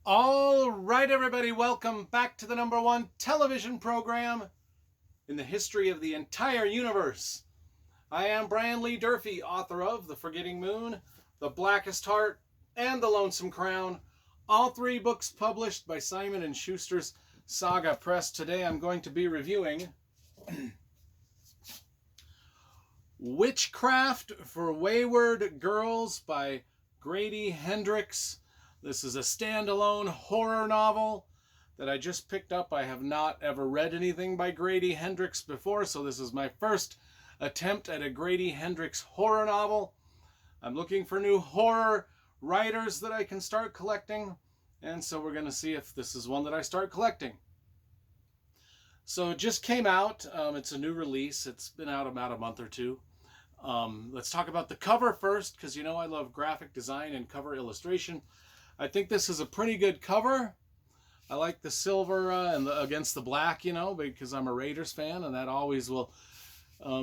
All right, everybody, welcome back to the #1 television program in the history of the entire universe. I am Brian Lee Durfee, author of The Forgetting Moon, The Blackest Heart, and The Lonesome Crown, all three books published by Simon & Schuster's Saga Press. Today I'm going to be reviewing Witchcraft for Wayward Girls by Grady Hendrix. This is a standalone horror novel that I just picked up. I have not ever read anything by Grady Hendrix before, so this is my first attempt at a Grady Hendrix horror novel. I'm looking for new horror writers that I can start collecting, and so we're going to see if this is one that I start collecting. So it just came out. It's a new release. It's been out about a month or two. Let's talk about the cover first, because you know I love graphic design and cover illustration. I think this is a pretty good cover. I like the silver against the black, because I'm a Raiders fan, and that always will, I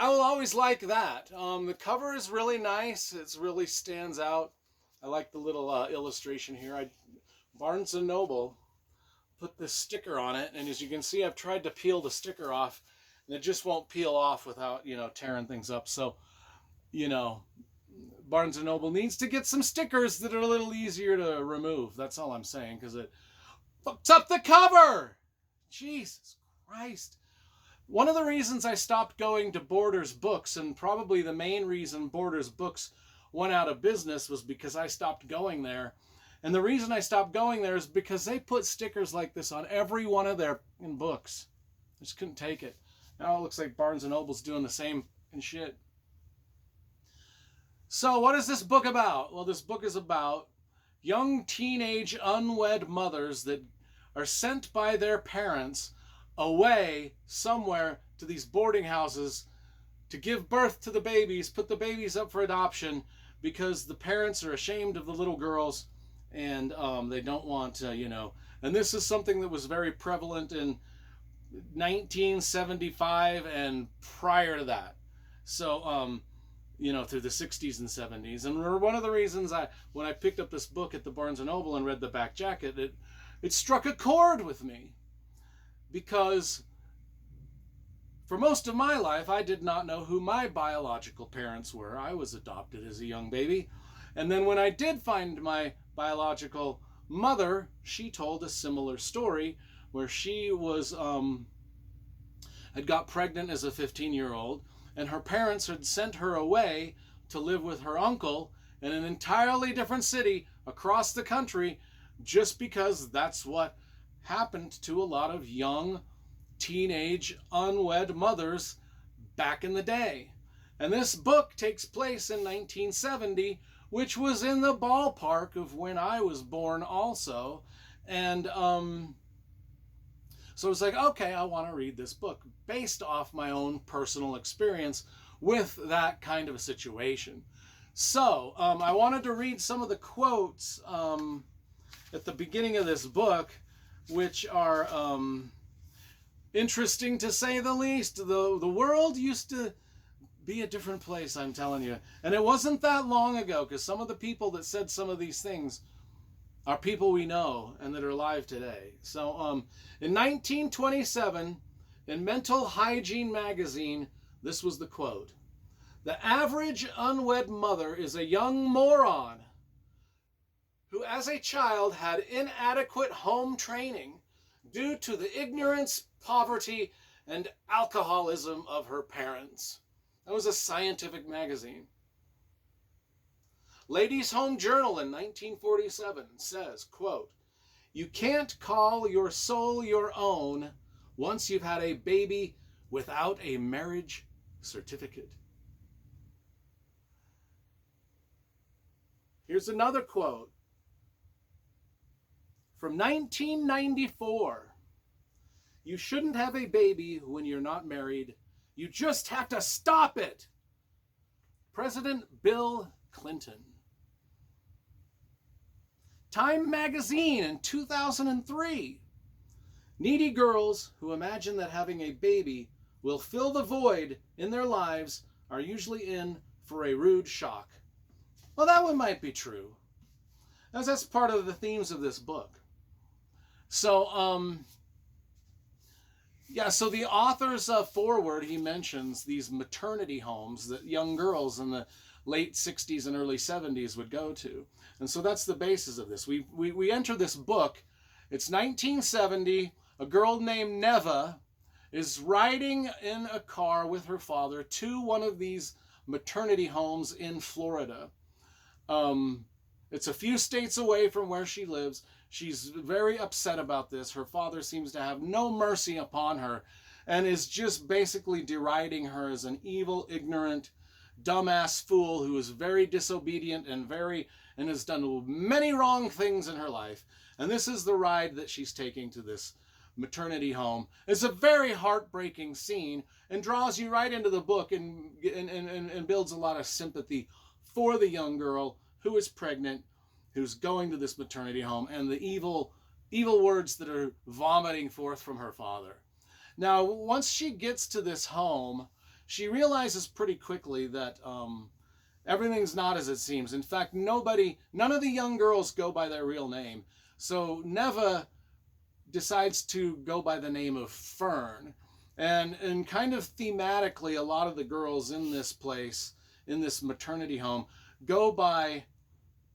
will always like that. The cover is really nice. It really stands out. I like the little illustration here. Barnes & Noble put this sticker on it, and as you can see, I've tried to peel the sticker off, and it just won't peel off without, tearing things up. So, Barnes & Noble needs to get some stickers that are a little easier to remove. That's all I'm saying, because it fucks up the cover. Jesus Christ. One of the reasons I stopped going to Borders Books, and probably the main reason Borders Books went out of business, was because I stopped going there. And the reason I stopped going there is because they put stickers like this on every one of their books. I just couldn't take it. Now it looks like Barnes & Noble's doing the same shit. So what is this book about? Well, this book is about young teenage unwed mothers that are sent by their parents away somewhere to these boarding houses to give birth to the babies, put the babies up for adoption, because the parents are ashamed of the little girls, and they don't want to, And this is something that was very prevalent in 1975 and prior to that. So, through the 60s and 70s. And one of the reasons when I picked up this book at the Barnes & Noble and read the back jacket, it struck a chord with me. Because for most of my life, I did not know who my biological parents were. I was adopted as a young baby. And then when I did find my biological mother, she told a similar story where she was had got pregnant as a 15-year-old, and her parents had sent her away to live with her uncle in an entirely different city across the country, just because that's what happened to a lot of young teenage unwed mothers back in the day. And this book takes place in 1970, which was in the ballpark of when I was born also. And so it's like, okay, I want to read this book based off my own personal experience with that kind of a situation. So I wanted to read some of the quotes at the beginning of this book, which are interesting to say the least. The world used to be a different place, I'm telling you. And it wasn't that long ago, because some of the people that said some of these things are people we know and that are alive today. So in 1927, in Mental Hygiene magazine, this was the quote: "The average unwed mother is a young moron who as a child had inadequate home training due to the ignorance, poverty, and alcoholism of her parents." That was a scientific magazine. Ladies' Home Journal in 1947 says, quote, "You can't call your soul your own once you've had a baby without a marriage certificate." Here's another quote from 1994. "You shouldn't have a baby when you're not married. You just have to stop it." President Bill Clinton. Time magazine in 2003. "Needy girls who imagine that having a baby will fill the void in their lives are usually in for a rude shock." Well, that one might be true. as that's part of the themes of this book. So, yeah, so the author's foreword, he mentions these maternity homes that young girls in the late 60s and early 70s would go to. And so that's the basis of this. We enter this book. It's 1970. A girl named Neva is riding in a car with her father to one of these maternity homes in Florida. It's a few states away from where she lives. She's very upset about this. Her father seems to have no mercy upon her and is just basically deriding her as an evil, ignorant, dumbass fool who is very disobedient and has done many wrong things in her life. And this is the ride that she's taking to this maternity home. It's a very heartbreaking scene and draws you right into the book and builds a lot of sympathy for the young girl who is pregnant, who's going to this maternity home, and the evil words that are vomiting forth from her father. Now, once she gets to this home, she realizes pretty quickly that everything's not as it seems. In fact, none of the young girls go by their real name. So Neva decides to go by the name of Fern. And kind of thematically, a lot of the girls in this place, in this maternity home, go by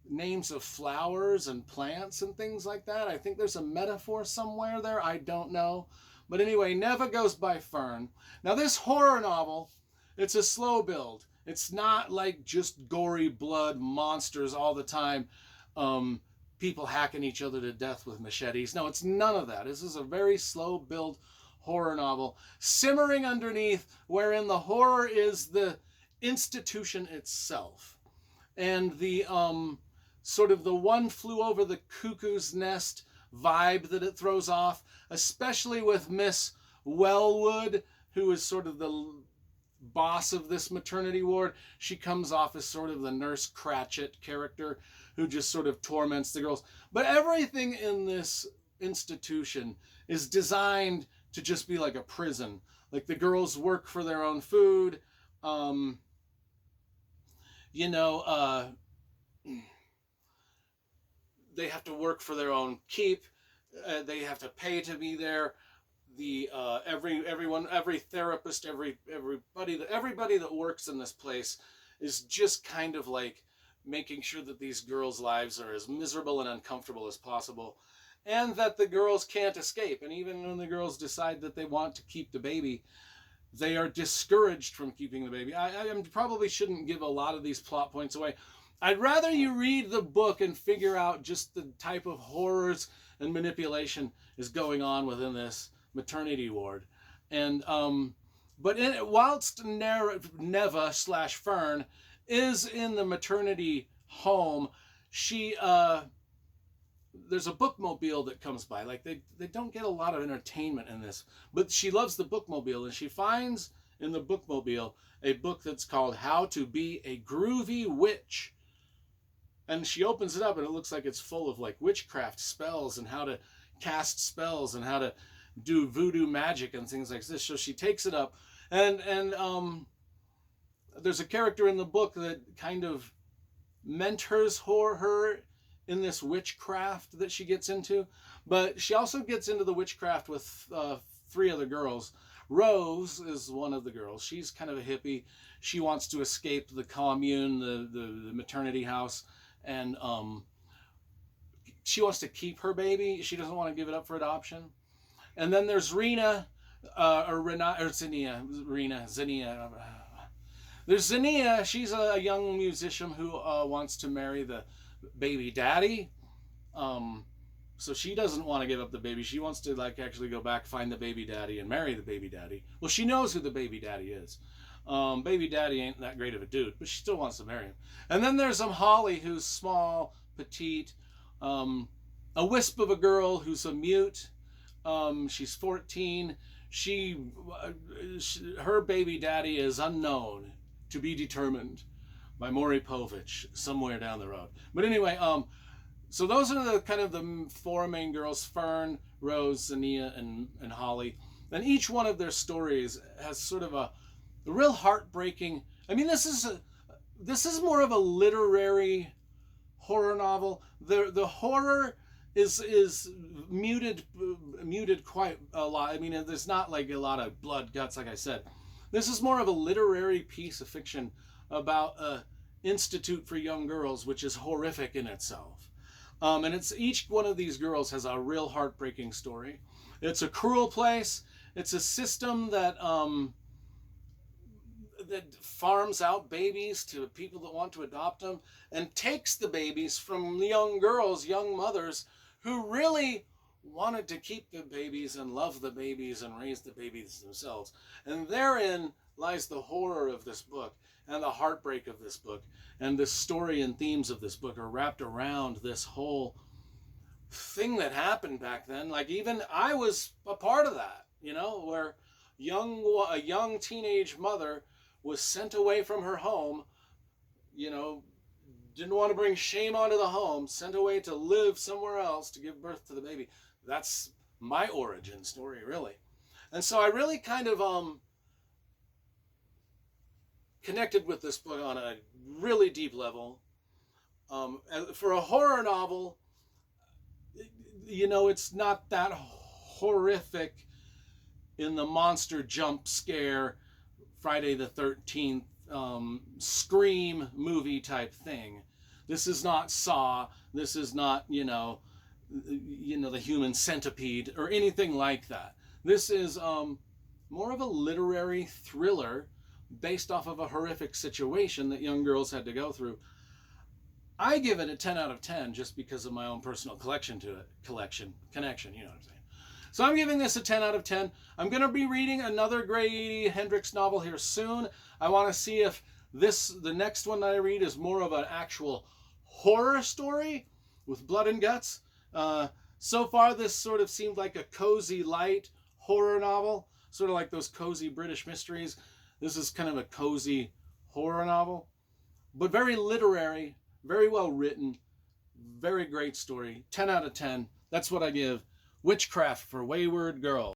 names of flowers and plants and things like that. I think there's a metaphor somewhere there. I don't know. But anyway, Neva goes by Fern. Now, this horror novel, it's a slow build. It's not like just gory blood monsters all the time, people hacking each other to death with machetes. No, it's none of that. This is a very slow build horror novel, simmering underneath, wherein the horror is the institution itself. And the sort of the one flew over the cuckoo's nest vibe that it throws off, especially with Miss Wellwood, who is sort of the boss of this maternity ward. She comes off as sort of the Nurse Cratchit character who just sort of torments the girls. But everything in this institution is designed to just be like a prison. Like the girls work for their own food. They have to work for their own keep. They have to pay to be there. Every therapist, everybody that works in this place is just kind of like making sure that these girls' lives are as miserable and uncomfortable as possible, and that the girls can't escape. And even when the girls decide that they want to keep the baby, they are discouraged from keeping the baby. I probably shouldn't give a lot of these plot points away. I'd rather you read the book and figure out just the type of horrors and manipulation is going on within this maternity ward. And whilst Neva / Fern is in the maternity home, there's a bookmobile that comes by. Like they don't get a lot of entertainment in this, but she loves the bookmobile, and she finds in the bookmobile a book that's called How to Be a Groovy Witch. And she opens it up, and it looks like it's full of like witchcraft spells and how to cast spells and how to do voodoo magic and things like this. So she takes it up, and there's a character in the book that kind of mentors her in this witchcraft that she gets into. But she also gets into the witchcraft with 3 other girls. Rose is one of the girls. She's kind of a hippie. She wants to escape the commune, the maternity house, and she wants to keep her baby. She doesn't want to give it up for adoption. And then there's Zinnia. There's Zinnia. She's a young musician who wants to marry the baby daddy. So she doesn't want to give up the baby. She wants to like actually go back, find the baby daddy, and marry the baby daddy. Well, she knows who the baby daddy is. Baby daddy ain't that great of a dude, but she still wants to marry him. And then there's Holly, who's small, petite, a wisp of a girl who's a mute. She's 14. Her baby daddy is unknown, to be determined by Maury Povich somewhere down the road. But anyway, so those are the kind of the 4 main girls: Fern, Rose, Zinnia, and Holly. And each one of their stories has sort of a real heartbreaking. I mean, this is more of a literary horror novel. The horror is muted quite a lot. I mean, there's not like a lot of blood, guts, like I said. This is more of a literary piece of fiction about a institute for young girls, which is horrific in itself. And it's each one of these girls has a real heartbreaking story. It's a cruel place. It's a system that that farms out babies to people that want to adopt them and takes the babies from young girls, young mothers who really wanted to keep the babies and love the babies and raise the babies themselves. And therein lies the horror of this book and the heartbreak of this book. And the story and themes of this book are wrapped around this whole thing that happened back then. Like, even I was a part of that, you know, where a young teenage mother was sent away from her home, you know, didn't want to bring shame onto the home, sent away to live somewhere else to give birth to the baby. That's my origin story, really. And so I really kind of connected with this book on a really deep level. For a horror novel, you know, it's not that horrific in the monster jump scare, Friday the 13th, Scream movie type thing. This is not Saw. This is not, you know, the Human Centipede or anything like that. This is more of a literary thriller based off of a horrific situation that young girls had to go through. I give it a 10 out of 10 just because of my own personal connection, you know what I'm saying. So I'm giving this a 10 out of 10. I'm going to be reading another Grady Hendrix novel here soon. I want to see if the next one that I read is more of an actual horror story with blood and guts. So far, this sort of seemed like a cozy, light horror novel, sort of like those cozy British mysteries. This is kind of a cozy horror novel, but very literary, very well written, very great story. 10 out of 10. That's what I give Witchcraft for Wayward Girls.